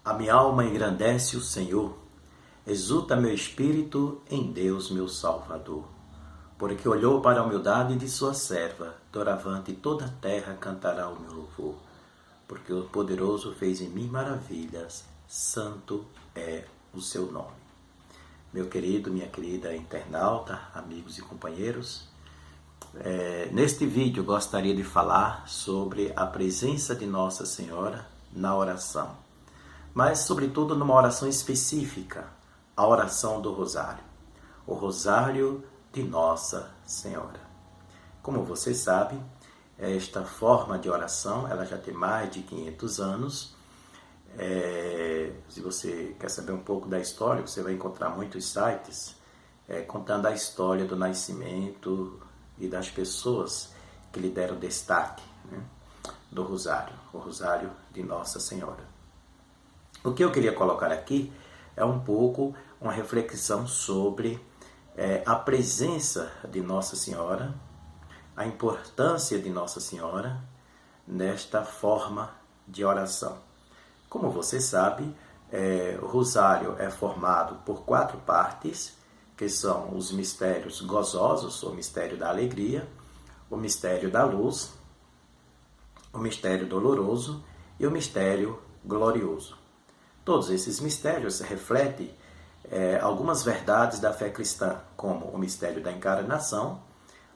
A minha alma engrandece o Senhor, exulta meu espírito em Deus, meu Salvador. Porque olhou para a humildade de sua serva, doravante toda a terra cantará o meu louvor. Porque o poderoso fez em mim maravilhas, santo é o seu nome. Meu querido, minha querida internauta, amigos e companheiros, neste vídeo gostaria de falar sobre a presença de Nossa Senhora na oração, mas sobretudo numa oração específica, a oração do Rosário, o Rosário de Nossa Senhora. Como você sabe, esta forma de oração ela já tem mais de 500 anos. Se você quer saber um pouco da história, você vai encontrar muitos sites contando a história do nascimento e das pessoas que lhe deram destaque, né, do Rosário, o Rosário de Nossa Senhora. O que eu queria colocar aqui é um pouco uma reflexão sobre a presença de Nossa Senhora, a importância de Nossa Senhora nesta forma de oração. Como você sabe, o Rosário é formado por 4 partes, que são os mistérios gozosos, o mistério da alegria, o mistério da luz, o mistério doloroso e o mistério glorioso. Todos esses mistérios refletem algumas verdades da fé cristã, como o mistério da encarnação,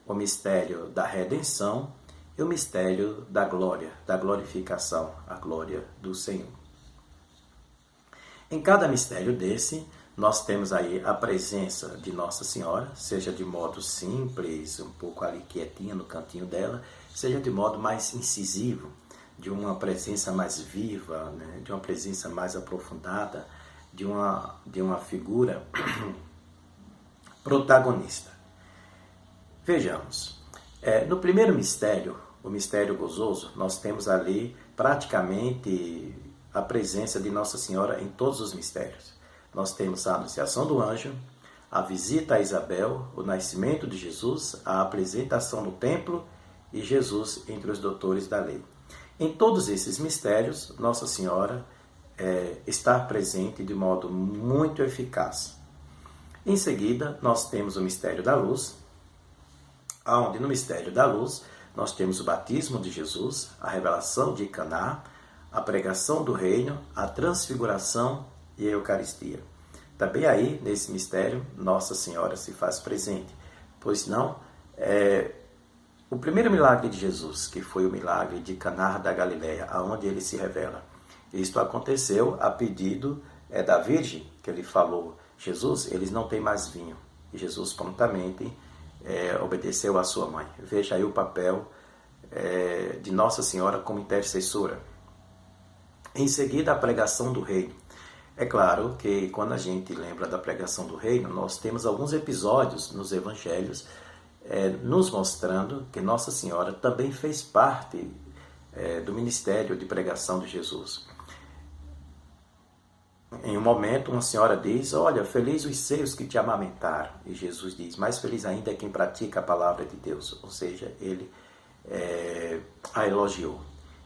o mistério da redenção e o mistério da glória, da glorificação, a glória do Senhor. Em cada mistério desse, nós temos aí a presença de Nossa Senhora, seja de modo simples, um pouco ali quietinha no cantinho dela, seja de modo mais incisivo, de uma presença mais viva, né? De uma presença mais aprofundada, de uma figura protagonista. Vejamos, no primeiro mistério, o mistério gozoso, nós temos ali praticamente a presença de Nossa Senhora em todos os mistérios. Nós temos a anunciação do anjo, a visita a Isabel, o nascimento de Jesus, a apresentação no templo e Jesus entre os doutores da lei. Em todos esses mistérios, Nossa Senhora está presente de modo muito eficaz. Em seguida, nós temos o mistério da luz, onde no mistério da luz nós temos o batismo de Jesus, a revelação de Caná, a pregação do reino, a transfiguração e a Eucaristia. Também aí, nesse mistério, Nossa Senhora se faz presente, pois não, o primeiro milagre de Jesus, que foi o milagre de Caná da Galileia, aonde ele se revela. Isto aconteceu a pedido da Virgem, que ele falou, Jesus, eles não têm mais vinho. E Jesus prontamente obedeceu à sua mãe. Veja aí o papel de Nossa Senhora como intercessora. Em seguida, a pregação do reino. É claro que quando a gente lembra da pregação do reino, nós temos alguns episódios nos evangelhos nos mostrando que Nossa Senhora também fez parte do ministério de pregação de Jesus. Em um momento, uma senhora diz, olha, feliz os seios que te amamentaram. E Jesus diz, mais feliz ainda é quem pratica a palavra de Deus. Ou seja, ele a elogiou.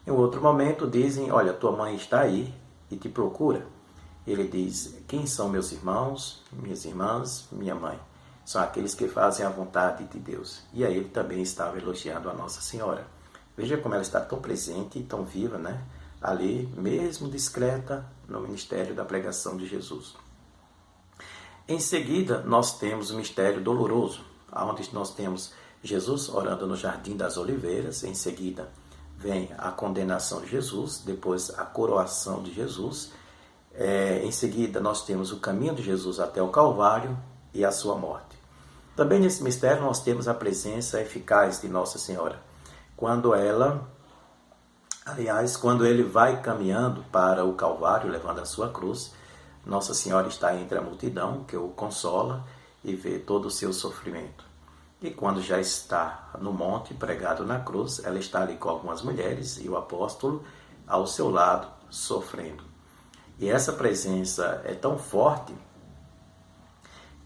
Em outro momento, dizem, olha, tua mãe está aí e te procura. Ele diz, quem são meus irmãos, minhas irmãs, minha mãe? São aqueles que fazem a vontade de Deus. E aí ele também estava elogiando a Nossa Senhora. Veja como ela está tão presente e tão viva, né? Ali, mesmo discreta, no ministério da pregação de Jesus. Em seguida, nós temos o mistério doloroso, onde nós temos Jesus orando no Jardim das Oliveiras. Em seguida, vem a condenação de Jesus, depois a coroação de Jesus. Em seguida, nós temos o caminho de Jesus até o Calvário e a sua morte. Também nesse mistério nós temos a presença eficaz de Nossa Senhora. Quando ele vai caminhando para o Calvário, levando a sua cruz, Nossa Senhora está entre a multidão, que o consola e vê todo o seu sofrimento. E quando já está no monte, pregado na cruz, ela está ali com algumas mulheres e o apóstolo ao seu lado, sofrendo. E essa presença é tão forte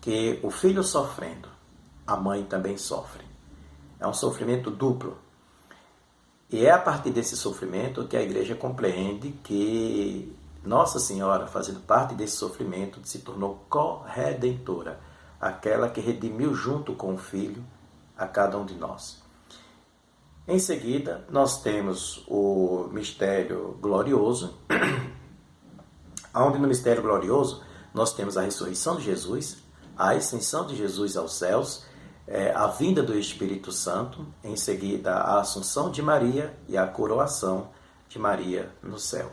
que o filho sofrendo, a mãe também sofre. É um sofrimento duplo. E é a partir desse sofrimento que a igreja compreende que Nossa Senhora, fazendo parte desse sofrimento, se tornou corredentora, aquela que redimiu junto com o Filho a cada um de nós. Em seguida, nós temos o mistério glorioso, onde no mistério glorioso nós temos a ressurreição de Jesus, a ascensão de Jesus aos céus, a vinda do Espírito Santo, em seguida a assunção de Maria e a coroação de Maria no céu.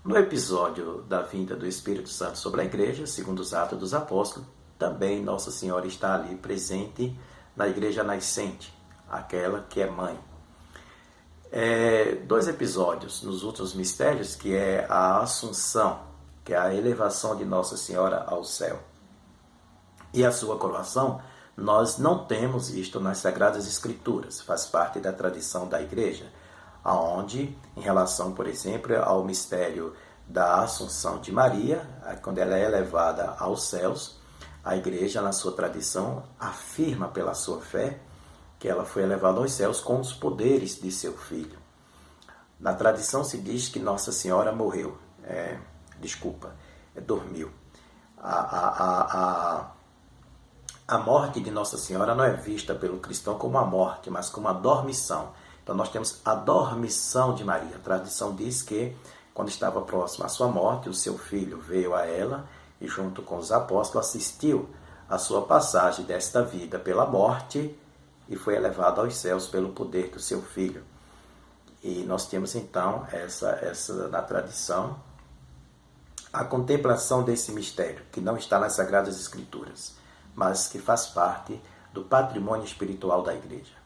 No episódio da vinda do Espírito Santo sobre a igreja, segundo os Atos dos Apóstolos, também Nossa Senhora está ali presente na igreja nascente, aquela que é mãe. Dois episódios nos últimos mistérios, que é a Assunção, que é a elevação de Nossa Senhora ao céu, e a sua coroação, nós não temos isto nas Sagradas Escrituras, faz parte da tradição da igreja, aonde, em relação, por exemplo, ao mistério da Assunção de Maria, quando ela é elevada aos céus, a igreja, na sua tradição, afirma pela sua fé que ela foi elevada aos céus com os poderes de seu filho. Na tradição se diz que Nossa Senhora morreu, dormiu. A morte de Nossa Senhora não é vista pelo cristão como a morte, mas como a dormição. Então nós temos a dormição de Maria. A tradição diz que, quando estava próxima à sua morte, o seu filho veio a ela e, junto com os apóstolos, assistiu à sua passagem desta vida pela morte e foi elevado aos céus pelo poder do seu filho. E nós temos então essa na tradição, a contemplação desse mistério, que não está nas Sagradas Escrituras, mas que faz parte do patrimônio espiritual da igreja.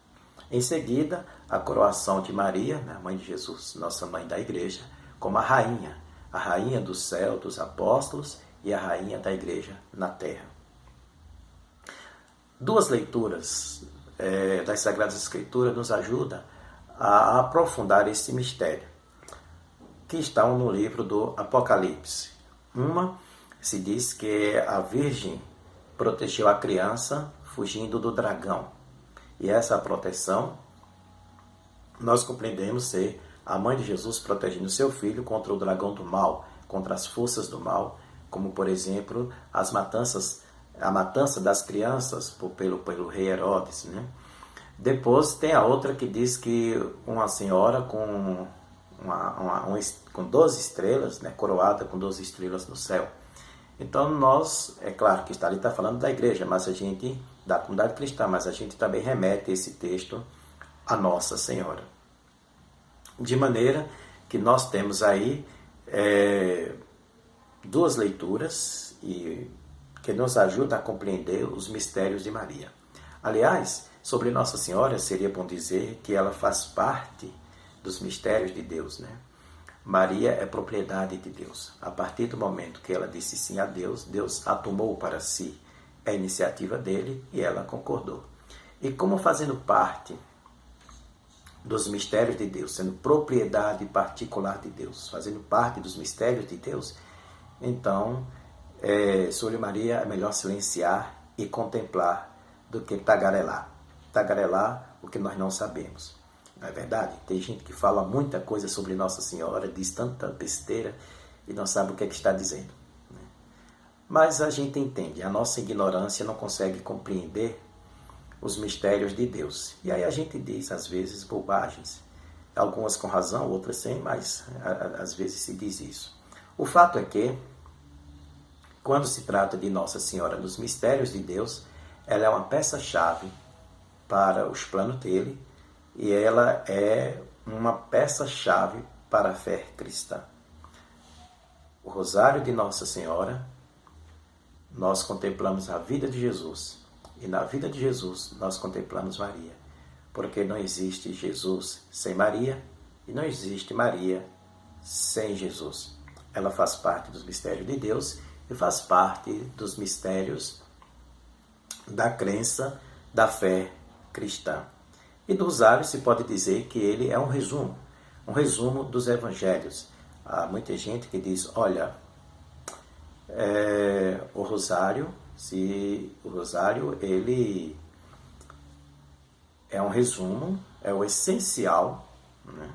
Em seguida, a coroação de Maria, a mãe de Jesus, nossa mãe da igreja, como a rainha do céu, dos apóstolos e a rainha da igreja na terra. Duas leituras das Sagradas Escrituras nos ajudam a aprofundar esse mistério, que estão no livro do Apocalipse. Uma se diz que a Virgem protegeu a criança fugindo do dragão. E essa proteção nós compreendemos ser a mãe de Jesus protegendo seu filho contra o dragão do mal, contra as forças do mal, como, por exemplo, a matança das crianças pelo rei Herodes, né? Depois tem a outra que diz que uma senhora com 12 estrelas, né, coroada com 12 estrelas no céu. Então nós, é claro que está falando da igreja, mas a gente, da comunidade cristã, mas a gente também remete esse texto a Nossa Senhora. De maneira que nós temos aí duas leituras e que nos ajudam a compreender os mistérios de Maria. Aliás, sobre Nossa Senhora, seria bom dizer que ela faz parte dos mistérios de Deus, né? Maria é propriedade de Deus. A partir do momento que ela disse sim a Deus, Deus a tomou para si. É a iniciativa dele e ela concordou. E como fazendo parte dos mistérios de Deus, sendo propriedade particular de Deus, fazendo parte dos mistérios de Deus, então, sobre Maria é melhor silenciar e contemplar do que tagarelar. Tagarelar o que nós não sabemos. Não é verdade? Tem gente que fala muita coisa sobre Nossa Senhora, diz tanta besteira e não sabe o que está dizendo. Mas a gente entende, a nossa ignorância não consegue compreender os mistérios de Deus. E aí a gente diz, às vezes, bobagens. Algumas com razão, outras sem, mas às vezes se diz isso. O fato é que, quando se trata de Nossa Senhora nos mistérios de Deus, ela é uma peça-chave para os planos dele e ela é uma peça-chave para a fé cristã. O Rosário de Nossa Senhora, nós contemplamos a vida de Jesus. E na vida de Jesus, nós contemplamos Maria. Porque não existe Jesus sem Maria e não existe Maria sem Jesus. Ela faz parte dos mistérios de Deus e faz parte dos mistérios da crença, da fé cristã. E do Rosário se pode dizer que ele é um resumo dos evangelhos. Há muita gente que diz, olha, o Rosário ele é um resumo, é o essencial, né,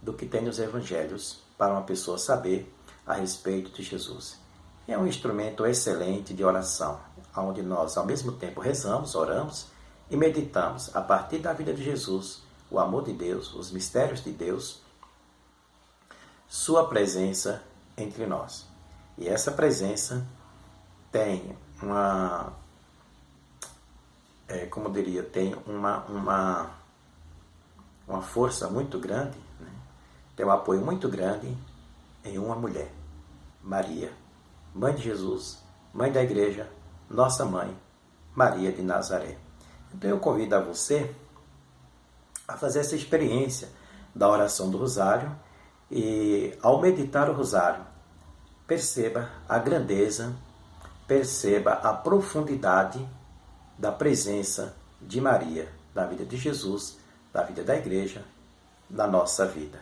do que tem nos evangelhos para uma pessoa saber a respeito de Jesus. É um instrumento excelente de oração, onde nós, ao mesmo tempo, rezamos, oramos e meditamos, a partir da vida de Jesus, o amor de Deus, os mistérios de Deus, sua presença entre nós. E essa presença tem uma força muito grande, né? Tem um apoio muito grande em uma mulher, Maria, mãe de Jesus, mãe da igreja, nossa mãe, Maria de Nazaré. Então eu convido a você a fazer essa experiência da oração do rosário e, ao meditar o rosário, perceba a grandeza, perceba a profundidade da presença de Maria na vida de Jesus, na vida da igreja, na nossa vida.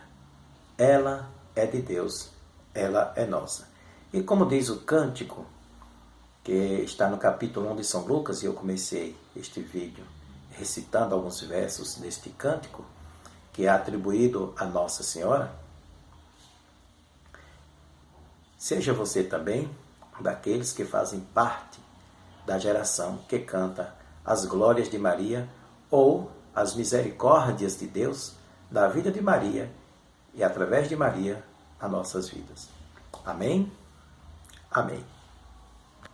Ela é de Deus, ela é nossa. E como diz o cântico, que está no capítulo 1 de São Lucas, e eu comecei este vídeo recitando alguns versos deste cântico, que é atribuído a Nossa Senhora, seja você também daqueles que fazem parte da geração que canta as glórias de Maria ou as misericórdias de Deus da vida de Maria e, através de Maria, as nossas vidas. Amém? Amém.